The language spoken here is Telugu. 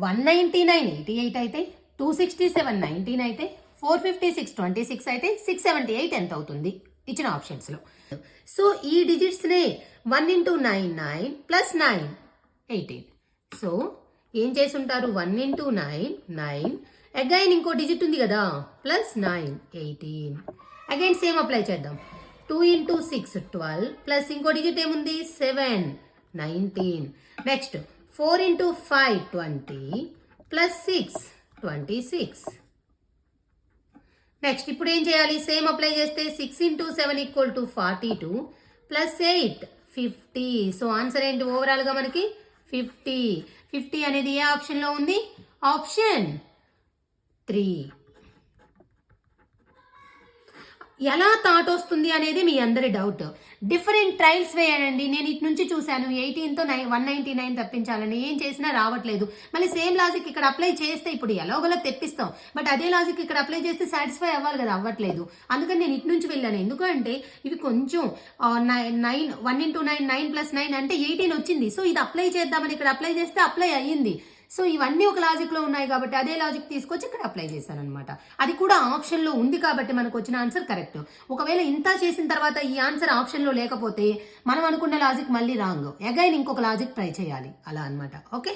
199 88 అయితే, 267 19 అయితే, 456 26 అయితే, 678 ఎంత అవుతుంది ఇచ్చిన ఆప్షన్స్లో. సో ఈ డిజిట్స్నే 1 into 9 9 ప్లస్ 9 18. సో ఏం చేసి ఉంటారు, 1 into 9 9, అగైన్ ఇంకో డిజిట్ ఉంది కదా ప్లస్ 9 18. అగైన్ సేమ్ అప్లై చేద్దాం. 2 into 6 12 ప్లస్ ఇంకో డిజిట్ ఏముంది 7 19. Next 4 into 5 20 plus 6 26. నెక్స్ట్ ఇప్పుడు ఏం చేయాలి, సేమ్ అప్లై చేస్తే 6 into 7 equal to 42 plus 8 50. So answer ఏంటి ఓవరాల్గా మనకి 50. 50 అనేది ఏ ఆప్షన్లో ఉంది, ఆప్షన్ 3. ఎలా థాట్ వస్తుంది అనేది మీ అందరి డౌట్. డిఫరెంట్ ట్రయల్స్ వేయాలండి. నేను ఇటు నుంచి చూశాను 18తో 199 తప్పించాలని, ఏం చేసినా రావట్లేదు. మళ్ళీ సేమ్ లాజిక్ ఇక్కడ అప్లై చేస్తే ఇప్పుడు ఎలాగోలా తెప్పిస్తాం, బట్ అదే లాజిక్ ఇక్కడ అప్లై చేస్తే సాటిస్ఫై అవ్వాలి కదా, అవ్వట్లేదు. అందుకని నేను ఇటు నుంచి వెళ్ళాను. ఎందుకంటే ఇవి కొంచెం 1 into 9 9 ప్లస్ 9 అంటే 18 వచ్చింది. సో ఇది అప్లై చేద్దామని ఇక్కడ అప్లై చేస్తే అప్లై అయ్యింది. సో ఇవన్నీ ఒక లాజిక్లో ఉన్నాయి కాబట్టి అదే లాజిక్ తీసుకొచ్చి ఇక్కడ అప్లై చేశాను అనమాట. అది కూడా ఆప్షన్లో ఉంది కాబట్టి మనకు వచ్చిన ఆన్సర్ కరెక్ట్. ఒకవేళ ఇంత చేసిన తర్వాత ఈ ఆన్సర్ ఆప్షన్లో లేకపోతే మనం అనుకున్న లాజిక్ మళ్ళీ రాంగ్, అగైన్ ఇంకొక లాజిక్ ట్రై చేయాలి అలా అనమాట. ఓకే.